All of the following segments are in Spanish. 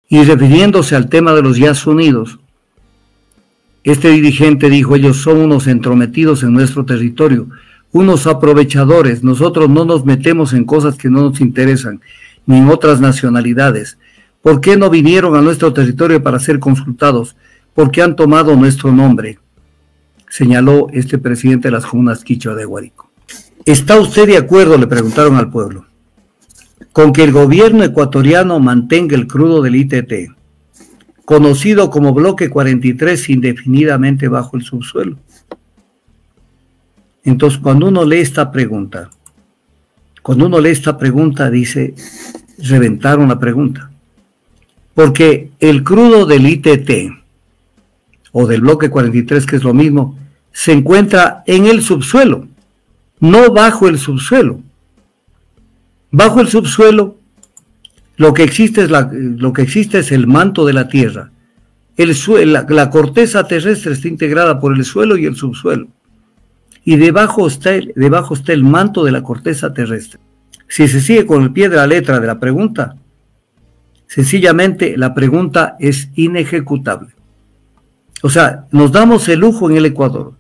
Y refiriéndose al tema de los Estados Unidos, este dirigente dijo: ellos son unos entrometidos en nuestro territorio, unos aprovechadores, nosotros no nos metemos en cosas que no nos interesan, ni en otras nacionalidades. ¿Por qué no vinieron a nuestro territorio para ser consultados? ¿Por qué han tomado nuestro nombre?, señaló este presidente de las comunas quichua de Aguarico. ¿Está usted de acuerdo?, le preguntaron al pueblo, con que el gobierno ecuatoriano mantenga el crudo del ITT, conocido como Bloque 43, indefinidamente bajo el subsuelo? Entonces, cuando uno lee esta pregunta, dice, reventaron la pregunta. Porque el crudo del ITT, o del Bloque 43, que es lo mismo, se encuentra en el subsuelo, no bajo el subsuelo. Bajo el subsuelo, lo que existe es el manto de la tierra. La corteza terrestre está integrada por el suelo y el subsuelo. Y debajo está el manto de la corteza terrestre. Si se sigue con el pie de la letra de la pregunta, sencillamente la pregunta es inejecutable. O sea, nos damos el lujo en el Ecuador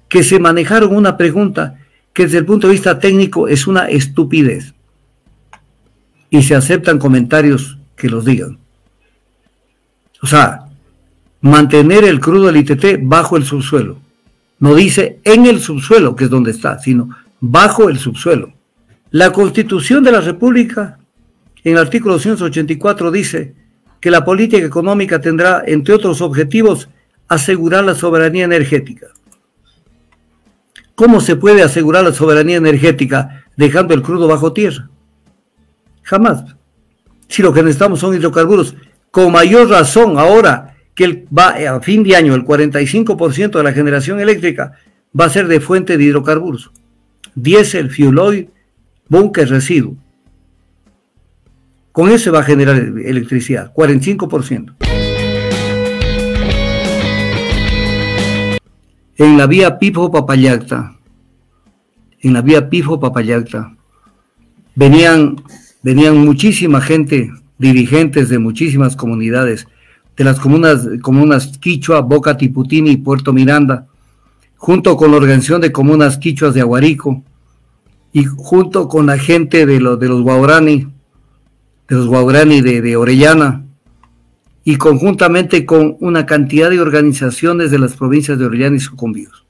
que se manejaron una pregunta que desde el punto de vista técnico es una estupidez. Y se aceptan comentarios que los digan. O sea, mantener el crudo del ITT bajo el subsuelo. No dice en el subsuelo, que es donde está, sino bajo el subsuelo. La Constitución de la República, en el artículo 284, dice que la política económica tendrá, entre otros objetivos, asegurar la soberanía energética. ¿Cómo se puede asegurar la soberanía energética dejando el crudo bajo tierra? Jamás. Si lo que necesitamos son hidrocarburos, con mayor razón ahora que a fin de año el 45% de la generación eléctrica va a ser de fuente de hidrocarburos. Diésel, fuel oil, búnker, residuo. Con eso va a generar electricidad, 45%. En la vía Pifo-Papallacta, venían muchísima gente, dirigentes de muchísimas comunidades, de las comunas quichua, Boca Tiputini y Puerto Miranda, junto con la organización de comunas quichuas de Aguarico, y junto con la gente de los guaurani, de Orellana, y conjuntamente con una cantidad de organizaciones de las provincias de Orellana y Sucumbíos.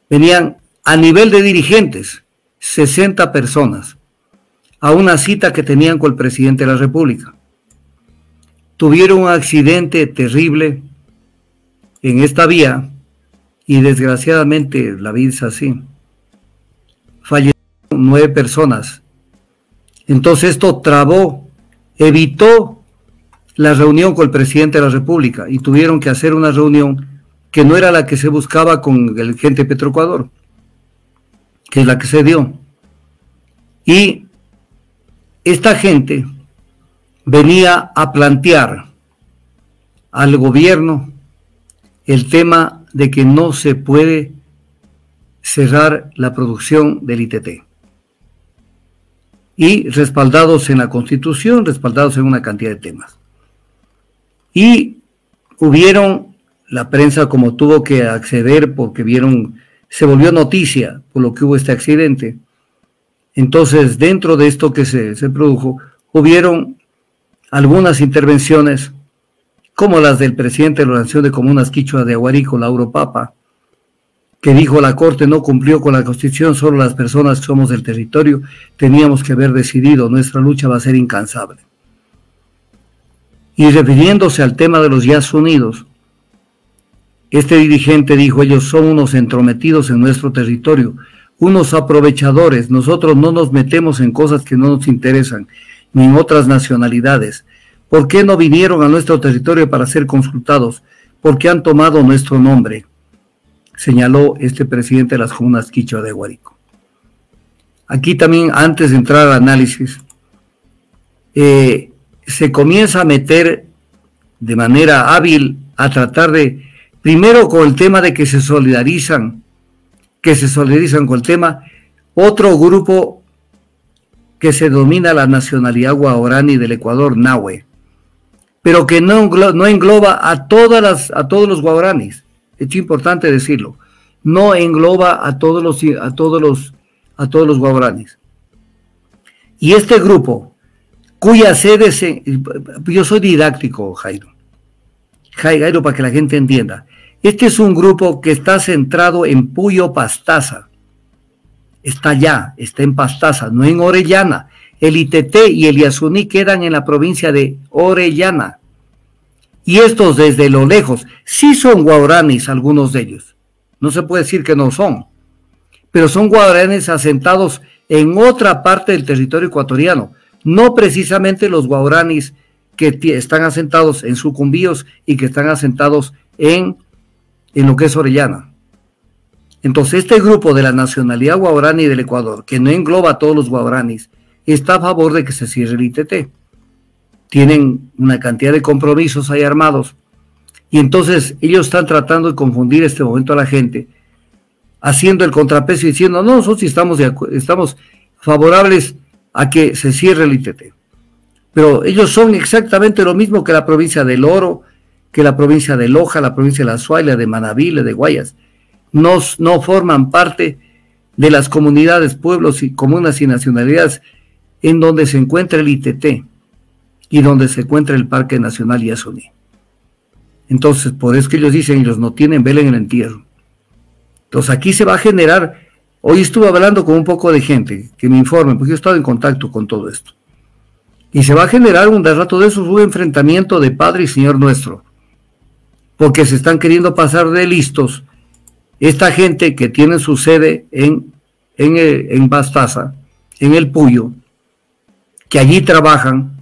Venían a nivel de dirigentes, 60 personas, a una cita que tenían con el presidente de la República. Tuvieron un accidente terrible en esta vía y desgraciadamente la vida es así. Fallecieron 9 personas. Entonces esto evitó la reunión con el presidente de la República y tuvieron que hacer una reunión que no era la que se buscaba con el gente de Petroecuador, que es la que se dio. Y esta gente venía a plantear al gobierno el tema de que no se puede cerrar la producción del ITT. Y respaldados en la Constitución, respaldados en una cantidad de temas. Y la prensa como tuvo que acceder porque se volvió noticia por lo que hubo este accidente. Entonces, dentro de esto que se produjo, hubieron algunas intervenciones, como las del presidente de la Organización de Comunas Quichua de Aguarico, Lauro Papa, que dijo: la Corte no cumplió con la Constitución, solo las personas que somos del territorio teníamos que haber decidido, nuestra lucha va a ser incansable. Y refiriéndose al tema de los Estados Unidos, este dirigente dijo: ellos son unos entrometidos en nuestro territorio, unos aprovechadores, nosotros no nos metemos en cosas que no nos interesan, ni en otras nacionalidades. ¿Por qué no vinieron a nuestro territorio para ser consultados? ¿Por qué han tomado nuestro nombre?, señaló este presidente de las comunas quichua de Aguarico. Aquí también, antes de entrar al análisis, se comienza a meter de manera hábil a tratar de, primero con el tema de que se solidarizan con el tema, otro grupo que se domina la nacionalidad guaorani del Ecuador, Nahue, pero que no engloba a todos los guaraníes. Es importante decirlo. No engloba a todos los guaraníes. Y este grupo, cuya sede yo soy didáctico, Jairo, para que la gente entienda. Este es un grupo que está centrado en Puyo Pastaza. Está en Pastaza, no en Orellana. El ITT y el Yasuní quedan en la provincia de Orellana. Y estos desde lo lejos, sí son guaraníes algunos de ellos. No se puede decir que no son. Pero son guaraníes asentados en otra parte del territorio ecuatoriano. No precisamente los guaraníes que están asentados en Sucumbíos y que están asentados en lo que es Orellana. Entonces este grupo de la nacionalidad guaraní del Ecuador, que no engloba a todos los guaraníes, está a favor de que se cierre el ITT. Tienen una cantidad de compromisos ahí armados, y entonces ellos están tratando de confundir este momento a la gente, haciendo el contrapeso y diciendo, no, nosotros estamos favorables a que se cierre el ITT. Pero ellos son exactamente lo mismo que la provincia del Oro, que la provincia de Loja, la provincia de La Suaila, de Manabí, de Guayas. No forman parte de las comunidades, pueblos y comunas y nacionalidades en donde se encuentra el ITT y donde se encuentra el Parque Nacional Yasuní. Entonces, por eso que ellos dicen, ellos no tienen vela en el entierro. Entonces aquí se va a generar, hoy estuve hablando con un poco de gente que me informen, porque yo he estado en contacto con todo esto, y se va a generar de rato de esos un enfrentamiento de Padre y Señor Nuestro, porque se están queriendo pasar de listos esta gente que tiene su sede en Pastaza, en el Puyo, que allí trabajan,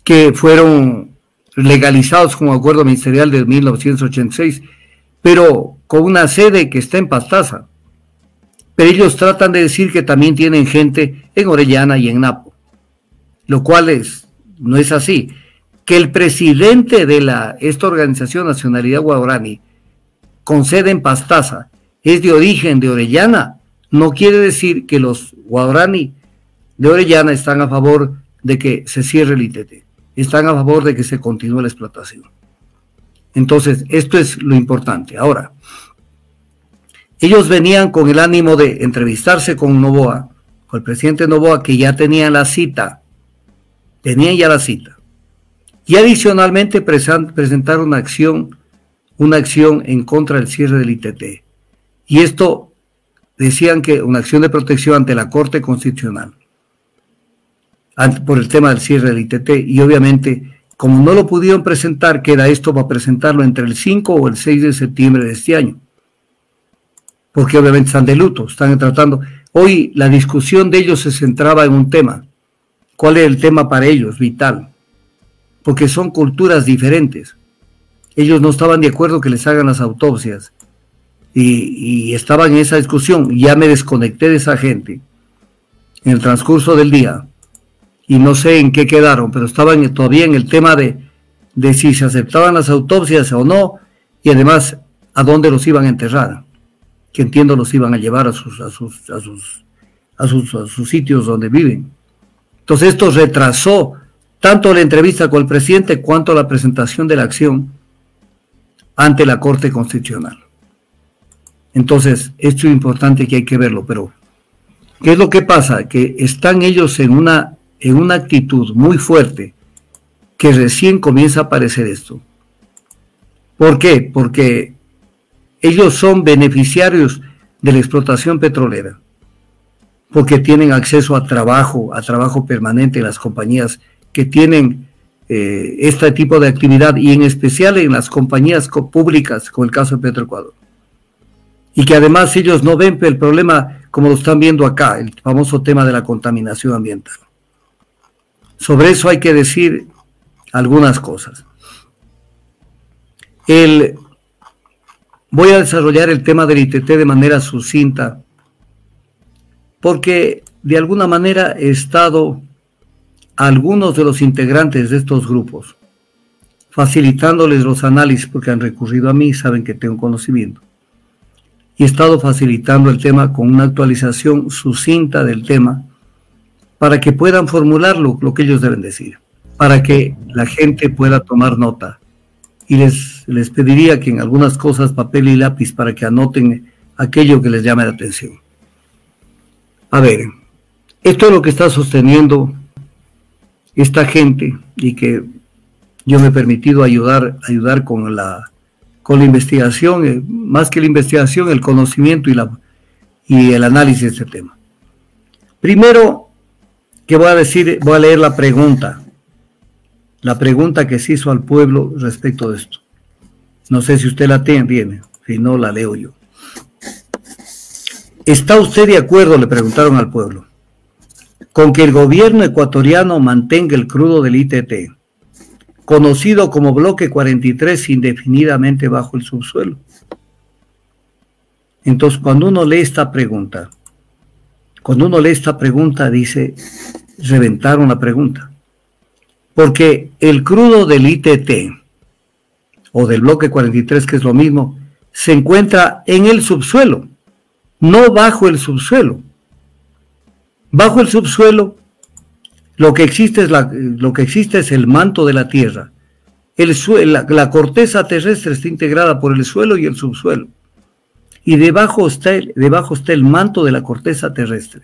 que fueron legalizados con acuerdo ministerial de 1986, pero con una sede que está en Pastaza. Pero ellos tratan de decir que también tienen gente en Orellana y en Napo, lo cual no es así. Que el presidente de esta organización Nacionalidad Guaraní, con sede en Pastaza, es de origen de Orellana, no quiere decir que los guaraní de Orellana están a favor de que se cierre el ITT, están a favor de que se continúe la explotación. Entonces, esto es lo importante. Ahora, ellos venían con el ánimo de entrevistarse con Noboa, con el presidente Noboa, que ya tenían la cita, y adicionalmente presentar una acción en contra del cierre del ITT. Y esto decían que una acción de protección ante la Corte Constitucional por el tema del cierre del ITT, y obviamente como no lo pudieron presentar, queda esto para presentarlo entre el 5 o el 6 de septiembre de este año, porque obviamente están de luto, están tratando. Hoy la discusión de ellos se centraba en un tema. ¿Cuál es el tema para ellos vital? Porque son culturas diferentes. Ellos no estaban de acuerdo que les hagan las autopsias y estaban en esa discusión. Ya me desconecté de esa gente en el transcurso del día y no sé en qué quedaron, pero estaban todavía en el tema de si se aceptaban las autopsias o no, y además a dónde los iban a enterrar, que entiendo los iban a llevar a sus sitios donde viven. Entonces esto retrasó tanto la entrevista con el presidente cuanto la presentación de la acción ante la Corte Constitucional. Entonces, esto es importante que hay que verlo, pero ¿qué es lo que pasa? Que están ellos en una actitud muy fuerte, que recién comienza a aparecer esto. ¿Por qué? Porque ellos son beneficiarios de la explotación petrolera, porque tienen acceso a trabajo permanente en las compañías que tienen este tipo de actividad, y en especial en las compañías públicas, como el caso de Petroecuador. Y que además ellos no ven el problema como lo están viendo acá, el famoso tema de la contaminación ambiental. Sobre eso hay que decir algunas cosas. Voy a desarrollar el tema del ITT de manera sucinta, porque de alguna manera he estado a algunos de los integrantes de estos grupos facilitándoles los análisis, porque han recurrido a mí, saben que tengo conocimiento, y he estado facilitando el tema con una actualización sucinta del tema para que puedan formular lo que ellos deben decir. para que la gente pueda tomar nota. Y les pediría que en algunas cosas papel y lápiz para que anoten aquello que les llame la atención. A ver, esto es lo que está sosteniendo esta gente y que yo me he permitido ayudar con la investigación, más que la investigación, el conocimiento y el análisis de este tema. Primero que voy a leer la pregunta que se hizo al pueblo respecto de esto. No sé si usted la tiene, si no la leo yo. ¿Está usted de acuerdo?, le preguntaron al pueblo, con que el gobierno ecuatoriano mantenga el crudo del ITT, conocido como Bloque 43, indefinidamente bajo el subsuelo? Entonces, cuando uno lee esta pregunta, dice, reventaron la pregunta. Porque el crudo del ITT, o del Bloque 43, que es lo mismo, se encuentra en el subsuelo, no bajo el subsuelo. Bajo el subsuelo, lo que existe es el manto de la tierra. La corteza terrestre está integrada por el suelo y el subsuelo. Y debajo está el manto de la corteza terrestre.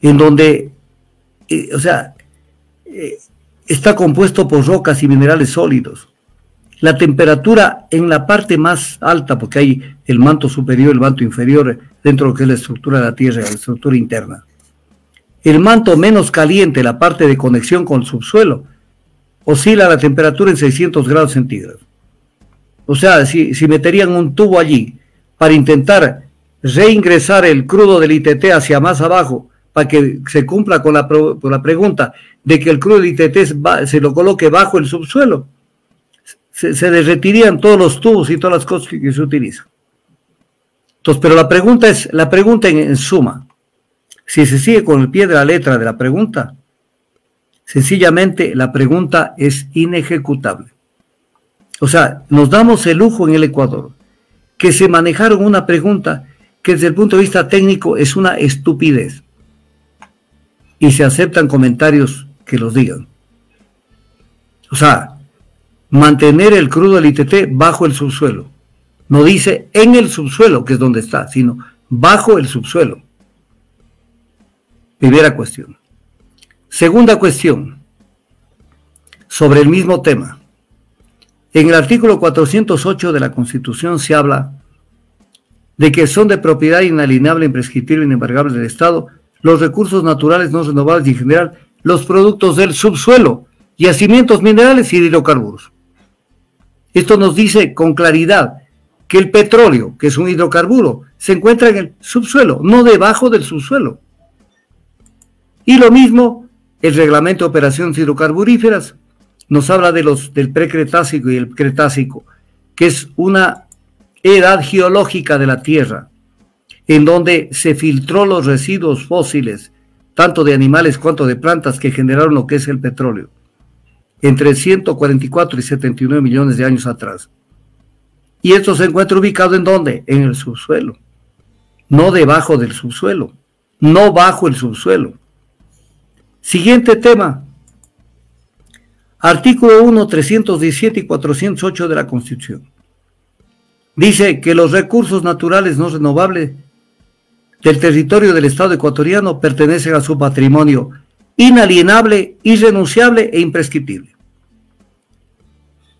En donde, está compuesto por rocas y minerales sólidos. La temperatura en la parte más alta, porque hay el manto superior, el manto inferior, dentro de lo que es la estructura de la Tierra, la estructura interna. El manto menos caliente, la parte de conexión con el subsuelo, oscila la temperatura en 600 grados centígrados. O sea, si meterían un tubo allí para intentar reingresar el crudo del ITT hacia más abajo, para que se cumpla con la pregunta de que el crudo del ITT se lo coloque bajo el subsuelo, se derretirían todos los tubos y todas las cosas que se utilizan. Entonces, pero la pregunta en suma, si se sigue con el pie de la letra de la pregunta, sencillamente la pregunta es inejecutable. O sea, nos damos el lujo en el Ecuador que se manejaron una pregunta que desde el punto de vista técnico es una estupidez. Y se aceptan comentarios que los digan. O sea, mantener el crudo del ITT bajo el subsuelo. No dice en el subsuelo, que es donde está, sino bajo el subsuelo. Primera cuestión. Segunda cuestión, sobre el mismo tema. En el artículo 408 de la Constitución se habla de que son de propiedad inalienable, imprescriptible e inembargable del Estado los recursos naturales no renovables y en general los productos del subsuelo, yacimientos minerales y hidrocarburos. Esto nos dice con claridad que el petróleo, que es un hidrocarburo, se encuentra en el subsuelo, no debajo del subsuelo. Y lo mismo, el reglamento de operaciones hidrocarburíferas nos habla del precretácico y el cretácico, que es una edad geológica de la Tierra, en donde se filtró los residuos fósiles, tanto de animales cuanto de plantas, que generaron lo que es el petróleo, entre 144 y 79 millones de años atrás. Y esto se encuentra ubicado ¿en dónde? En el subsuelo, no debajo del subsuelo, no bajo el subsuelo. Siguiente tema. Artículo 1, 317 y 408 de la Constitución. Dice que los recursos naturales no renovables del territorio del Estado ecuatoriano pertenecen a su patrimonio inalienable, irrenunciable e imprescriptible.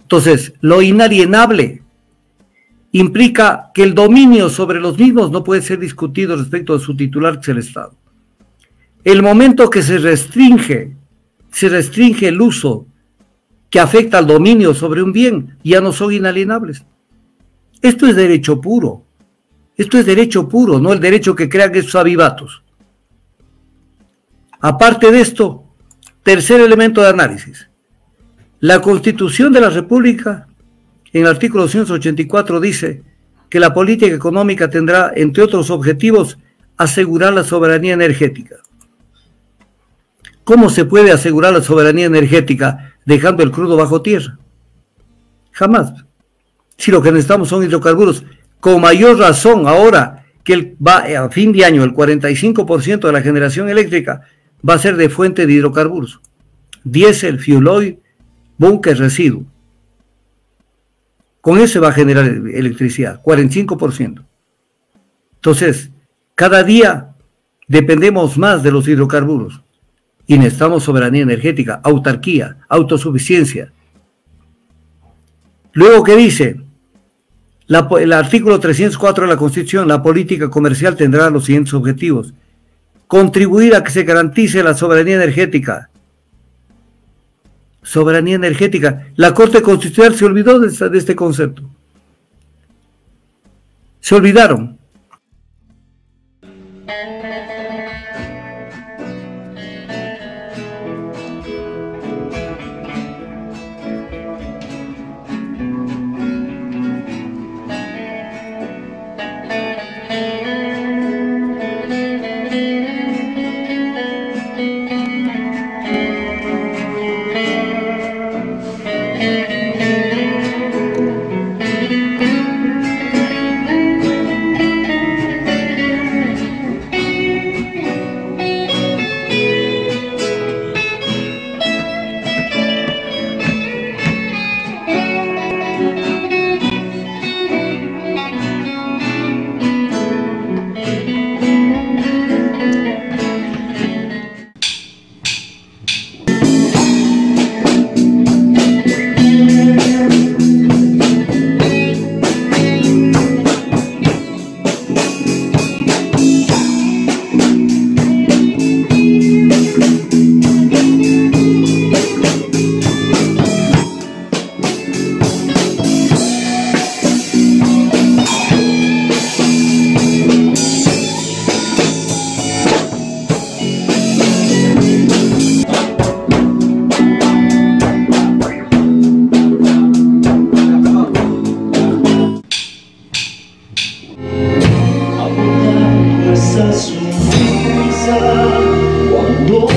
Entonces, lo inalienable implica que el dominio sobre los mismos no puede ser discutido respecto de su titular, que es el Estado. El momento que se restringe el uso que afecta al dominio sobre un bien, ya no son inalienables. Esto es derecho puro. Esto es derecho puro, no el derecho que crean esos avivatos. Aparte de esto, tercer elemento de análisis. La Constitución de la República, en el artículo 284, dice que la política económica tendrá, entre otros objetivos, asegurar la soberanía energética. ¿Cómo se puede asegurar la soberanía energética dejando el crudo bajo tierra? Jamás. Si lo que necesitamos son hidrocarburos, con mayor razón ahora que a fin de año el 45% de la generación eléctrica va a ser de fuente de hidrocarburos. diésel, fuel oil, búnker, residuo. Con eso va a generar electricidad, 45%. Entonces, cada día dependemos más de los hidrocarburos y necesitamos soberanía energética, autarquía, autosuficiencia. Luego, ¿qué dice? El artículo 304 de la Constitución: la política comercial tendrá los siguientes objetivos: contribuir a que se garantice la soberanía energética. Soberanía energética. La Corte Constitucional se olvidó de este concepto. Se olvidaron. Esa sonrisa cuando